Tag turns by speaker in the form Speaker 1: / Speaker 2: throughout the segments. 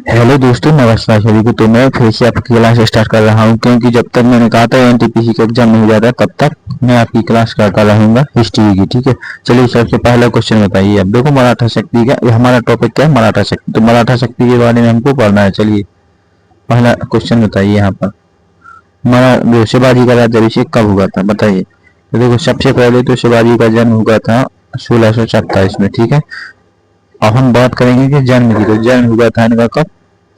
Speaker 1: Hello दोस्तों, नमस्कार सभी को। तो मैं फिर से आपकी क्लास स्टार्ट कर रहा हूं, क्योंकि जब तक मैंने कहा था एनटीपीसी का एग्जाम नहीं हो जाता तब तक मैं आपकी क्लास करता रहूंगा हिस्ट्री की। ठीक है, चलिए सबसे पहला क्वेश्चन बताइए। अब देखो, मराठा शक्ति का, ये हमारा टॉपिक क्या है, मराठा शक्ति। तो मराठा शक्ति के बारे में हमको पढ़ना है। चलिए पहला क्वेश्चन बताइए यहाँ पर। शिवाजी का राज्याभिषेक कब हुआ था, बताइए। तो देखो, सबसे पहले तो शिवाजी का जन्म हुआ था 1627 में। ठीक है, अब हम बात करेंगे कि जन्म की। तो जन्म हुआ था इनका कब,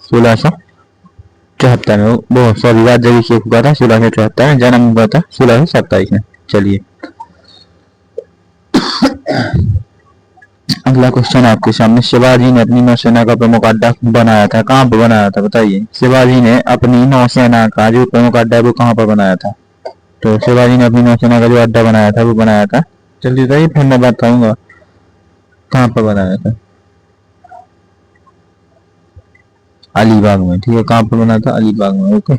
Speaker 1: 1674 में। वो सॉरी, राज्याभिषेक हुआ था 1674 में, जन्म हुआ था 1627 में। चलिए अगला क्वेश्चन आपके सामने। शिवाजी ने अपनी नौसेना का प्रमुख अड्डा बनाया था, कहाँ पर बनाया था, बताइए। शिवाजी ने अपनी नौसेना का जो प्रमुख अड्डा है वो कहाँ पर बनाया था। तो शिवाजी ने अपनी नौसेना का जो अड्डा बनाया था वो बनाया था, जल्दी बताइए फिर मैं बताऊंगा कहाँ पर बनाया था। अलीबाग में। ठीक है, कहाँ पर बना था, अलीबाग में। ओके,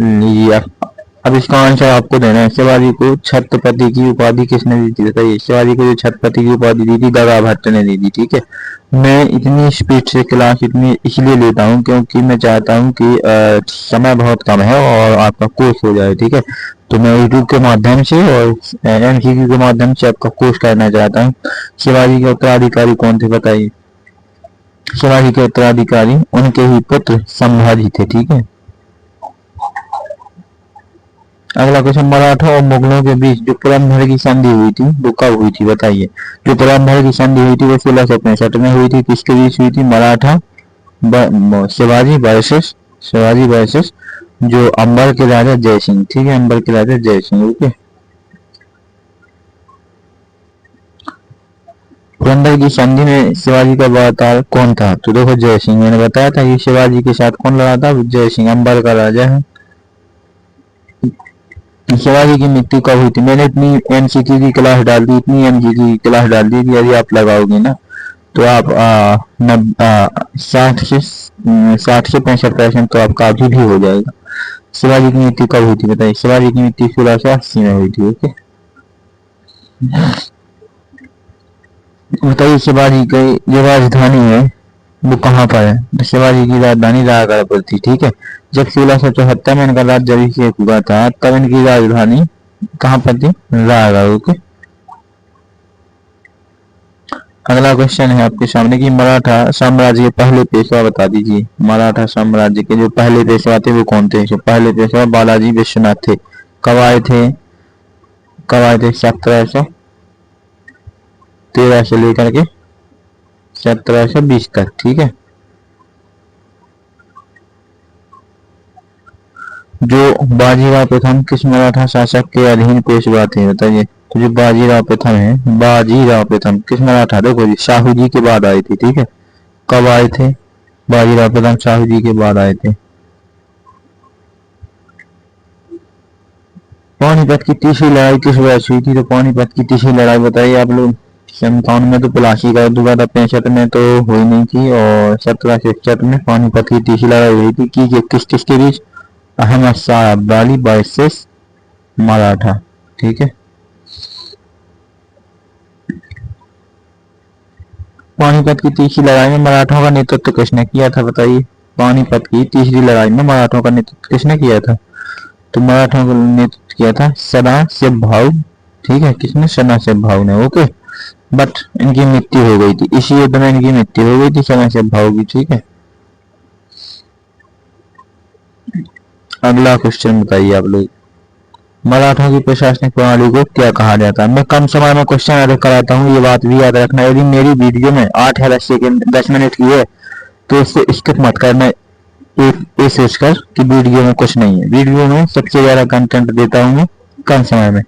Speaker 1: लीजिए अब इसका आंसर आपको देना है। शिवाजी को छत्रपति की उपाधि किसने दी थी, बताइए। शिवाजी को जो छत्रपति की उपाधि दी थी, गगा भट्ट ने दी थी। ठीक है, मैं इतनी स्पीड से क्लास इतनी इसलिए लेता हूँ क्योंकि मैं चाहता हूँ कि समय बहुत कम है और आपका कोर्स हो जाए। ठीक है, तो मैं यूट्यूब के माध्यम से और एमसीक्यू के माध्यम से आपका कोर्स करना चाहता हूँ। शिवाजी के उत्तराधिकारी कौन थे, बताइए। शिवाजी के उत्तराधिकारी उनके ही पुत्र संभाजी थे। ठीक है, अगला क्वेश्चन। मराठा और मुगलों के बीच जो पुरंदर की संधि हुई थी वो कब हुई थी, बताइए। जो पुरंदर की संधि हुई थी वो 1665 में हुई थी। किसके बीच हुई थी, मराठा शिवाजी वर्सेस जो अंबर के राजा जय सिंह। ठीक है, अंबर के राजा जय सिंह। ओके, पुरंदर की संधि में शिवाजी का अवतार कौन था, तो देखो जय सिंह। मैंने बताया था कि शिवाजी के साथ कौन लड़ा था, जय सिंह, अंबर का राजा है। शिवाजी की मृत्यु कब हुई थी, मैंने इतनी एमसीक्यू की क्लास डाल दी, इतनी एमसीक्यू की क्लास डाल दी कि यदि आप लगाओगे ना तो आप 60 से 65% तो आपका अभी भी हो जाएगा। शिवाजी की मृत्यु कब हुई थी, बताइए। शिवाजी की मृत्यु 1680 में हुई थी। ओके, बताइए शिवाजी की जो राजधानी है वो कहाँ पर है। तो शिवाजी की राजधानी रायगढ़ पर थी। ठीक है, जब 1674 में इनका राज्याभिषेक हुआ था तब इनकी राजधानी कहाँ पर थी, रायगढ़। ओके, अगला क्वेश्चन है आपके सामने कि मराठा साम्राज्य के पहले पेशवा बता दीजिए। मराठा साम्राज्य के जो पहले पेशवा थे वो कौन थे। जो पहले पेशवा बालाजी विश्वनाथ थे। कब आए थे, कब आए थे, 1713 से लेकर के 1720 तक। ठीक है, जो बाजीराव प्रथम किस मराठा शासक के अधीन पेशवा थे, बताइए। तो जो बाजीराव प्रथम है, बाजीराव प्रथम किस मराठा, देखो जी शाहू जी के बाद आए थे। ठीक है, कब आए थे, बाजीराव प्रथम शाहू जी के बाद आए थे। पानीपत की तीसरी लड़ाई किस वर्ष हुई थी, तो पानीपत की तीसरी लड़ाई बताइए आप लोग। 57 में तो प्लासी का युद्ध हुआ था, 65 में तो हुई नहीं थी, और 1761 में पानीपत की तीसरी लड़ाई हुई थी कि किस किसके बीच, अहमद शाह अब्दाली वर्सेस मराठा। ठीक है, पानीपत की तीसरी लड़ाई में मराठों का नेतृत्व किसने किया था, बताइए। पानीपत की तीसरी लड़ाई में मराठों का नेतृत्व किसने किया था, तो मराठों का नेतृत्व किया था सदाशिव भाऊ। ठीक है, किसने, सदाशिव भाऊ ने। ओके, बट इनकी मृत्यु हो गई थी, इसी युद्ध में इनकी मृत्यु हो गई थी सदाशिव भाऊ की। ठीक है, अगला क्वेश्चन बताइए आप लोग। मराठों की प्रशासनिक प्रणाली को क्या कहा जाता है। मैं कम समय में क्वेश्चन अरेंज कराता हूँ, ये बात भी याद रखना। यदि मेरी वीडियो में 8 या 10 सेकेंड 10 मिनट की है तो इससे स्किप मत करना। ये सोचकर कि वीडियो में कुछ नहीं है, वीडियो में सबसे ज्यादा कंटेंट देता हूँ मैं कम समय में।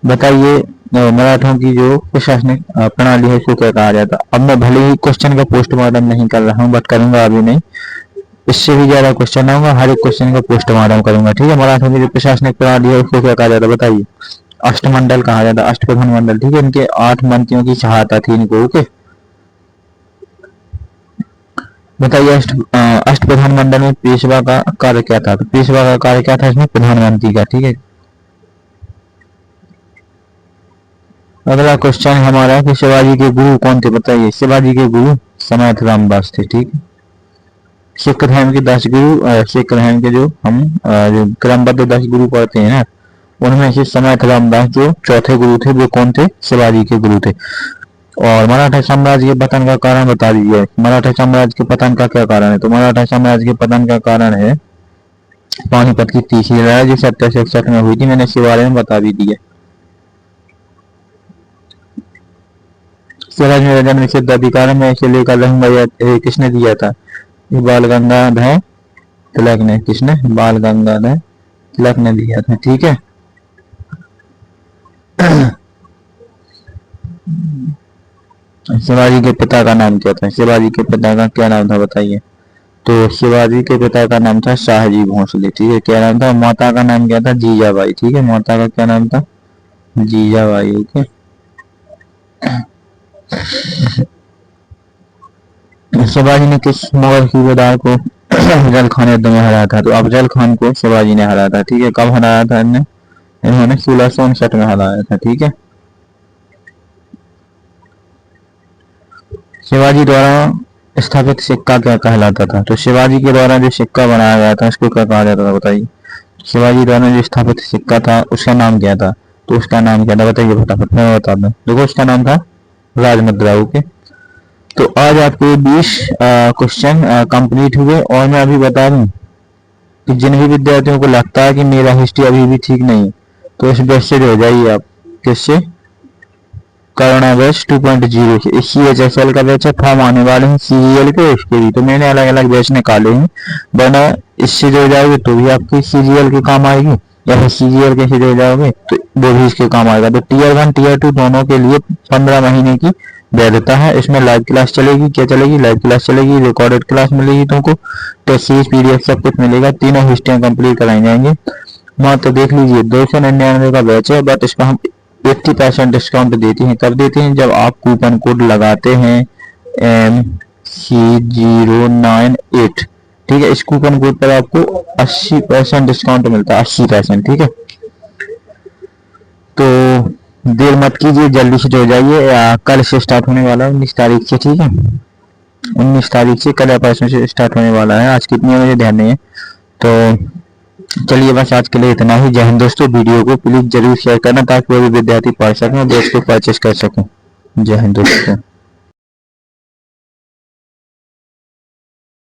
Speaker 1: बताइए मराठों की जो प्रशासनिक प्रणाली है उसको क्या कहा जाता है। अब मैं भले ही क्वेश्चन का पोस्टमार्टम नहीं कर रहा हूँ, बट करूंगा अभी नहीं, इससे भी ज्यादा क्वेश्चन आऊंगा, हर एक क्वेश्चन का पोस्टमार्टम करूंगा। ठीक है, मराठों की जो प्रशासनिक प्रणाली है उसको क्या कहा जाता है, बताइए। अष्टमंडल कहा जाता है, अष्टप्रधान मंडल। ठीक है, इनके 8 मंत्रियों की सहायता थी इनको। ओके, बताइए अष्टप्रधान मंडल में पेशवा का कार्य क्या था, तो पेशवा का कार्य क्या था इसमें, प्रधानमंत्री का। ठीक है, अगला क्वेश्चन हमारा कि शिवाजी के गुरु कौन थे, बताइए। शिवाजी के गुरु सनाथ रामदास थे। ठीक है, सिख धर्म के 10 गुरु, सिख धर्म के जो हम जो क्रमबद्ध 10 गुरु पढ़ते हैं ना, उनमें से समर्थ रामदास जो चौथे गुरु थे, वो कौन थे? शिवाजी के गुरु थे। और मराठा साम्राज्य के पतन का कारण बता दीजिए। मराठा साम्राज्य के पतन का क्या कारण है? तो मराठा साम्राज्य के पतन का कारण है पानीपत की तीसरी लड़ाई जो 1761 में हुई थी। मैंने इसके बारे में बता भी दिया। स्वराज मेरा जन्म निषिद्ध अधिकार में इसे लेकर रहूंगा, किसने दिया था? बाल गंगाधर तिलक ने। किसने? बाल गंगाधर तिलक ने दिया था। ठीक है। शिवाजी के पिता का नाम क्या था? शिवाजी के पिता का क्या नाम था बताइए? तो शिवाजी के पिता का नाम था शाहजी भोसले। ठीक है। क्या नाम था? माता का नाम क्या था? जीजाबाई। ठीक है। माता का क्या नाम था? जीजाबाई। ओके। शिवाजी ने किस मुगल सूबेदार को अफजल खान युद्ध में हराया था? तो अफजल खान को शिवाजी ने हराया था। ठीक है। कब हराया था इन्होंने 1659 में हराया था। ठीक है। शिवाजी द्वारा स्थापित सिक्का क्या कहलाता था? तो शिवाजी के द्वारा जो सिक्का बनाया गया था उसको क्या कहा जाता था बताइए? शिवाजी द्वारा जो स्थापित सिक्का था उसका नाम क्या था? तो उसका नाम क्या था बताइए फटाफट, मैं बता दूं। देखो उसका नाम था राजमुद्रा। ओके। तो आज आपके 20 क्वेश्चन कंप्लीट हुए। और मैं अभी बता दूं कि जिन भी विद्यार्थियों को लगता है कि मेरा हिस्ट्री अभी भी ठीक नहीं, तो इस बैच से हो जाइए आप। किससे? करुणा बैच 2.0 से। इस CHSL का बैच है, फॉर्म आने वाले हैं CGL के, इसके भी तो मैंने अलग अलग बैच निकाले हैं। वरना इससे जो जाओगे तो भी आपकी CGL के काम आएगी, या फिर CGL के से जो जाओगे तो वो भी इसके काम आएगा। तो Tier 1 Tier 2 दोनों के लिए 15 महीने की वैधता है। इसमें लाइव क्लास चलेगी। क्या चलेगी? लाइव क्लास चलेगी, रिकॉर्डेड क्लास मिलेगी तुमको, टेस्ट सीरीज PDF सब कुछ मिलेगा। तीनों हिस्ट्रियां कंप्लीट कराई जाएंगे। वहाँ तो देख लीजिए 299 का बैच है, बट इसका हम 80% डिस्काउंट देते हैं। कब देते हैं? जब आप कूपन कोड लगाते हैं MC098। ठीक है। इस कूपन कोड पर आपको 80% डिस्काउंट मिलता है, 80%। ठीक है। तो देर मत कीजिए, जल्दी से हो जाइए। कल से स्टार्ट होने वाला है 19 तारीख से। ठीक है। 19 तारीख से, कल या परसों से स्टार्ट होने वाला है। आज कितने बजे ध्यान नहीं है। तो चलिए बस आज के लिए इतना ही। जय हिंद दोस्तों। वीडियो को प्लीज जरूर शेयर करना ताकि वो भी विद्यार्थी पढ़ सकें और बैच को परचेस कर सकें। जय हिंद दोस्तों।